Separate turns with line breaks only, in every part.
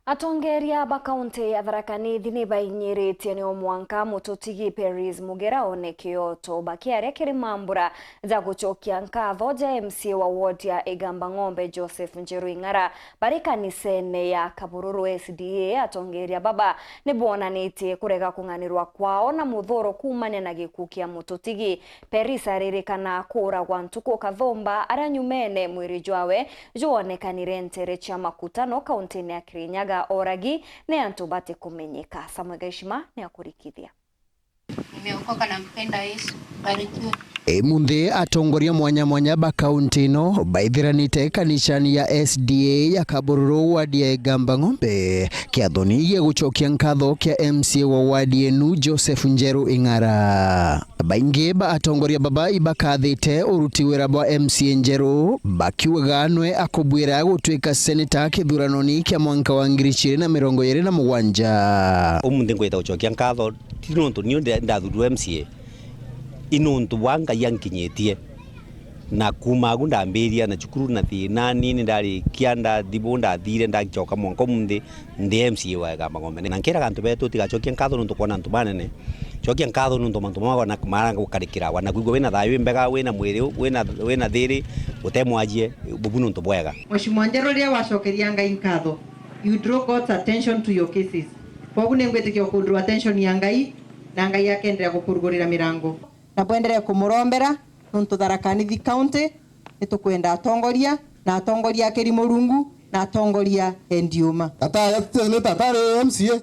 Atongeria ba kaunti ya Tharaka Nithi ni bainyiritie ni omwanka mututigi Peris Mugera onekio toba kiaria kiri mambura za gucokia nkatho ja MC wa ward ya Igamba Ng'ombe Joseph Njeru Ing'ara bari kanisene ya Kabururu SDA. Atongeria baba ni bonanitie kurega kung'anirwa kwao na muthoro kumania na gikuũ kia mututigi Peris aririkana kuragwa ntuku kathomba aria nyumene mwiri jwawe juonekanire ntere cha makutano kaunti ya Kirinyaga oragi ne antu bate kumenyeka. Samuel Gaishima ne akurikithia.
Nimeokoka na mpenda Yesu. Barikiwe.
Munde atongoria mwanya ba kaunti no baithiranite kanisani ya SDA ya Kabururu wadi ya Igamba Ng'ombe kiathoni gia gucokia nkatho kia MC wa wadi enu Joseph Njeru Ing'ara. Baingi ba atongoria baba ibakathite uruti wira bwa MC Njeru bakiuga nwe akubwira gutwika seneta kithuranoni kia mwanka wa 2027.
Omunde ngwita gucokia nkatho tinontu ni ndathurwo MCA inontu wanga yankinyetie na kuma gundambiria na cukuru na thina nini ndari kianda dibonda thire ndagicoka mwanka munde ndi MCA wa Igamba Ng'ombe na nkira kantu betu tigacokia nkatho nontu kona ntu manene cokia nkatho nontu mantu mawa na maranga gukarikira wana kuigwa wina thayu mbega wina mwiri wina thiri utemwajie bubu nontu bwega.
Mheshimiwa Njeru ria wacokeria Ngai nkatho, you draw God's attention to your cases. Koguo ningwitikio kundu attention ya Ngai na Ngai akenderea gukurugurira mirango na bwenderea kumurombera nontu Tharaka Nithi county nitukwenda atongoria na atongoria akiri Murungu na atongoria endiuma
ataya seneta atare MCA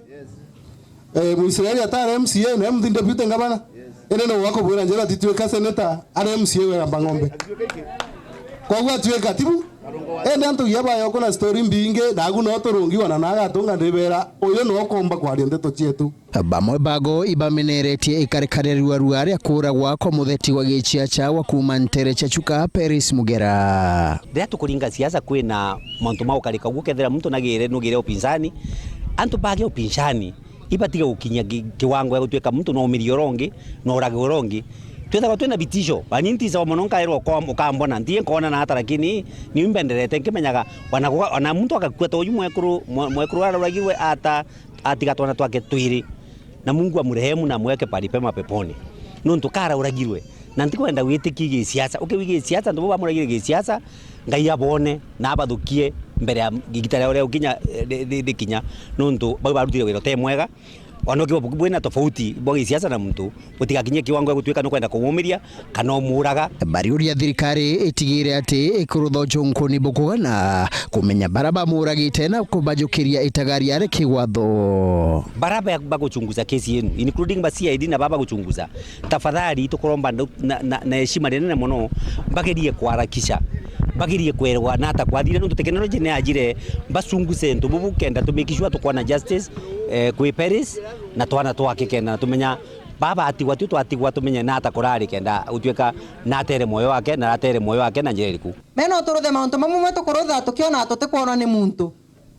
Muisraeli atare MCA na mthi deputy ngabana ene no wako bwira Njeru atitweka seneta are MCA wa Igamba Ng'ombe koguo atweka tibu ende antu yaba yoko na story mbinge dagu no turungiwa na naga tunga ndibera uyo no komba kwaria ndeto cietu.
Bamwe bago ibameneretie ikarikarirwa ruaria kuragwa kwa mutheti wa gichiacha wa kuma ntere cha chuka Peris Mugera.
Ndia tukuringa siasa kwina mantu mau karika gukethera muntu nugire upinzani antu bage upinzani ibatiga gukinya kiwango ya gutweka muntu no umirio rongi no urage rongi twena bitisho baninti za mononka ero kwa ukambona ndiye kona na hata lakini ni mbenderete nkimenyaga wana muntu akakweta uyu mwekuru aragirwe atigatwana twake twiri na Mungu amurehemu na mweke palipema peponi nontu kara uragirwe na ndikwenda witikigie siasa ukiwigie siasa ndo bamuragire siasa Ngai abone na abathukie mbere ya gitara ore ukinya dikinya nontu barutire wiro te mwega wanokiwa bwena tofauti bogi siasa na mtu utigakinye kiwango gutwika no kwenda kumumiria kana umuraga.
Bariuria thirikari itigire ati ikurutho jonko ni bukugana kumenya baraba muragite na kubajukiria itagari are kiwatho
baraba baguchunguza kesi yenu including ba CID na baba guchunguza tafadhali tukuromba na heshima nene muno bagerie kwarakisha bagirie kwerwa na ata kwathire no technology ne ajire basunguse ntu bubu kenda tumikishwa tukwana justice kwi Peris na twana twakikenda tumenya baba atigwa tu twatigwa tumenya na ata kurari kenda utweka na atere moyo wake na atere moyo wake na njeriku
meno turuthe mauntu mamwe tukurutha tukiona tutikuona ni muntu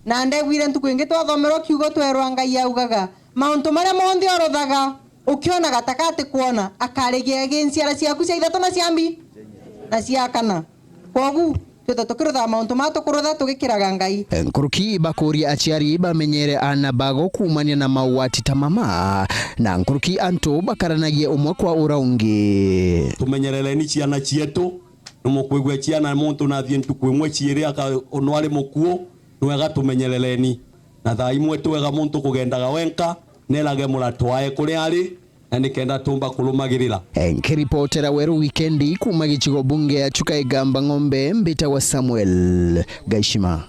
na ndegwire ntuku ingi twathomerwo kiugo twerwa Ngai augaga mauntu maria monthe orothaga ukiona gatakati kuona akarigia agenciara ciaku cia ithatu na ciambi na cia kana kogu tukirutha mauntu matukurutha tugikiraga Ngai.
Nkuruki bakuria aciari bamenyere ana bago kumania na mauati tamama na nkuruki antu bakaranagie umwe kwa uraungi
tumenyereleni ciana cietu numukwigwe ciana muntu na thie ntukwimwe ciiri aka onwari mukuo nwega tumenyereleni na thaa imwe twega muntu kugendaga wenka nerage muratwae kuri ari na nikenda tumba kulumagirira.
Nkiripotera weru wikendi kuma gichigo bunge ya chuka Igamba Ng'ombe mbita wa Samuel Gaishima.